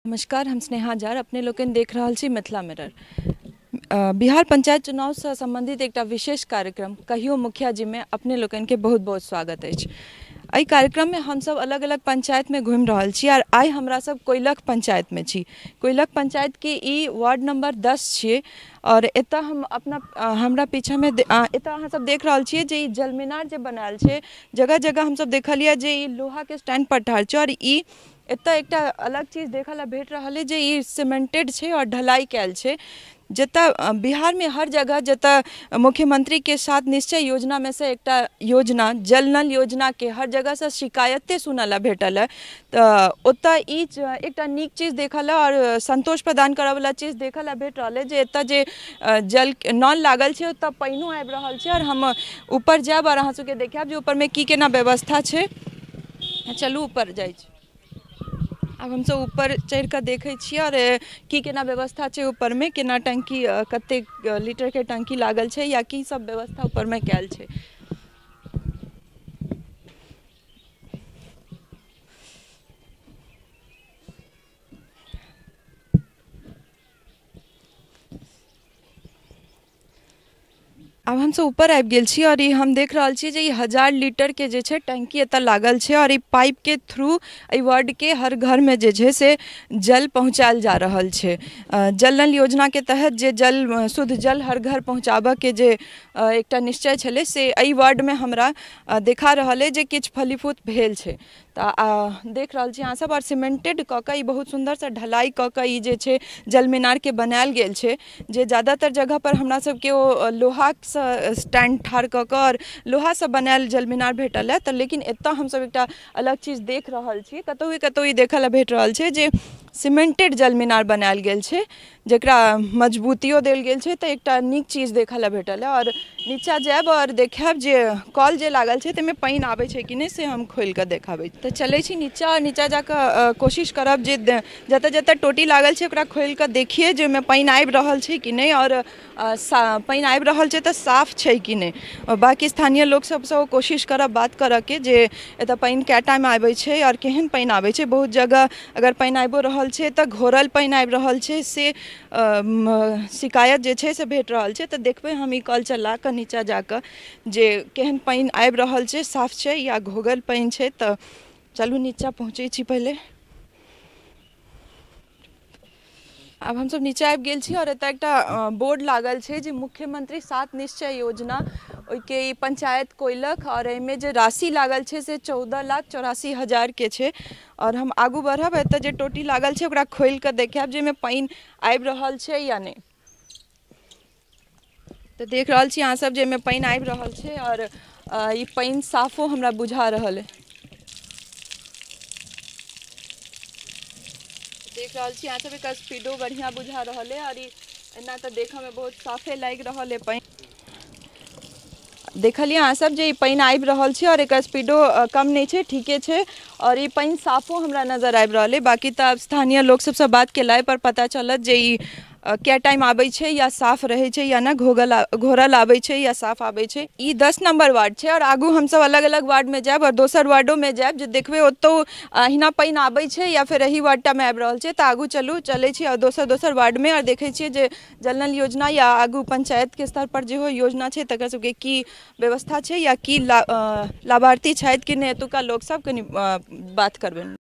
नमस्कार, हम स्नेहा जार अपने लोकनि देख रहल छी मिथिला मिरर। बिहार पंचायत चुनाव से संबंधित एक विशेष कार्यक्रम कहियो मुखिया जी में अपने लोकनि के बहुत बहुत स्वागत अछि। एहि कार्यक्रम में हम सब अलग अलग पंचायत में घूमि रहल छी और आई हमरा सब कोइलख पंचायत में छी। कोइलख पंचायत के ई वार्ड नंबर 10 छिए और एतऽ हम अपना हमरा पीछा में एतऽ अहाँ सब देख रहल छिए जे ई जलमीनार जे बनायल छै, जगह जगह हम सब देखलिए जे ई लोहा के स्टैंड पर ठाढ़ छै और ई एतऽ एक अलग चीज देखा ला भेट रहा है जे ई सीमेंटेड छै और ढलाई कैल छै। जतऽ बिहार में हर जगह जतऽ मुख्यमंत्री के साथ निश्चय योजना में से एक योजना जल नल योजना के हर जगह से शिकायतें सुनला भेटल है, तो ओतऽ ई एक नीक चीज देखल और संतोष प्रदान करे वाला चीज देखला भेट रहा है जे एतऽ जे जल नल लागल छै ओतऽ पानियो आबि रहल छै। और हम ऊपर जाब और अहाँ सबके देखाब जे ऊपर में की केना व्यवस्था छै। चलू ऊपर जाइ छी। अब हम सब ऊपर चढ़ कर देखे छिए और की केना व्यवस्था छै ऊपर में, केना टंकी कते लीटर के टंकी लागल छै या की सब व्यवस्था ऊपर में कैल छै। अब हम सब ऊपर आबि गेल छी और हम देख रहल छी जे 1000 लीटर के जे छै टंकी एतऽ लागल छै और ई पाइप के थ्रू एहि वार्ड के हर घर में जे छै से जल पहुँचायल जा रहल छै। जल नल योजना के तहत जे जल शुद्ध जल हर घर पहुँचाबऽ के जे एकटा निश्चय छलै से एहि वार्ड में हमरा देखा रहल है जे किछु फलीफूत भेल छै। तो देख रहल छी अहाँ सब और सीमेंटेड कऽ कऽ बहुत सुंदर से ढलाई कऽ कऽ ई जे छै जलमीनार के बनायल गेल छै। जे ज़्यादातर जगह पर हमरा सबके ओ लोहा स्टैंड ठाढ़ कऽ कऽ और लोहा से बनायल जलमीनार भेटल है, तो लेकिन एतऽ हम सब एक अलग चीज देख रहल छी। कतौ ई देखल ला भेट रहल छै जे सीमेंटेड जलमीनार बनायल गेल छै जकरा मजबूतियो देल गेल छै, तो एक नीक चीज देखल ला भेटल है। और नीचा जाब और देखब जे कल जे लागल छै ताहिमे पानि आबै छै कि नहीं से हम खोल कऽ देखाबै। तो चलै छी नीचा जाकऽ कोशिश करब जे जतऽ जतऽ टोटी लागल छै ओकरा खोल कऽ देखिए जे ओहिमे पानि आबि रहल छै कि नहीं और पानि आबि रहल छै तऽ साफ छै कि नहीं। बाकी स्थानीय लोग सबसँ कोशिश करब बात करऽ के जे एतऽ पानि कै टाइम आबै छै और केहन पानि आबै छै। बहुत जगह अगर पानि आबिओ रहल छै तऽ घोरल पानि आबि रहल छै से शिकायत जे छै से भेट रहल छै। तऽ देखबै हम ई कल चला कऽ नीचा जाकऽ जे केहन पानि आबि रहल छै, साफ छै या घोगल पानि छै। तऽ चलू नीचा पहुँचै छी पहले। अब हम सब नीचे आबि गेल छी और एतऽ एकटा बोर्ड लागल छै जे मुख्यमंत्री 7 निश्चय योजना ओइके ई पंचायत कोइलख और एहिमे जे राशि लागल छै से 14,84,000 के छै। और हम आगू बढ़ब एतऽ जे टोटी लागल छै ओकरा खोल कऽ देखाब जे एहिमे पानि आबि रहल छै या नहीं। तो देख रहल छी अहाँ सब जे एहिमे पानि आबि रहल छै और ई पानि साफो हमरा बुझा रहल है। देख रहल छी अहाँ सब एक स्पीडो बढ़िया बुझा रहल है और एना तो देखऽ में बहुत साफे लागि रहल है पानि। देखलिए अहाँ सब जे ई पानि आबि रहल छै और एकर स्पीडो कम नहीं छै, ठीके छै और ई पानि साफो हमरा नजर आबि रहल है। बाकी तो स्थानीय लोग सबसे बात केला पर पता चलत जे ई क्या टाइम आबै छै या साफ रहे छै या ना, घोरल आबै छै या साफ आबै छै। ई 10 नंबर वार्ड छै और आगू हम सब अलग अलग वार्ड में जाब और दोसर वार्डो में जाब जे देखबै ओतौ अहिना पानि आबै छै या फिर एही वार्डटा में आबि रहल छै। तऽ आगू चलू चलै छी और दोसर वार्ड में और देखै छियै जे जल नल योजना या आगू पंचायत के स्तर पर जे हो योजना छै तकर सबके की व्यवस्था छै या की लाभार्थी छथि कि नहीं, एतुका लोग सब कनी बात करबनि।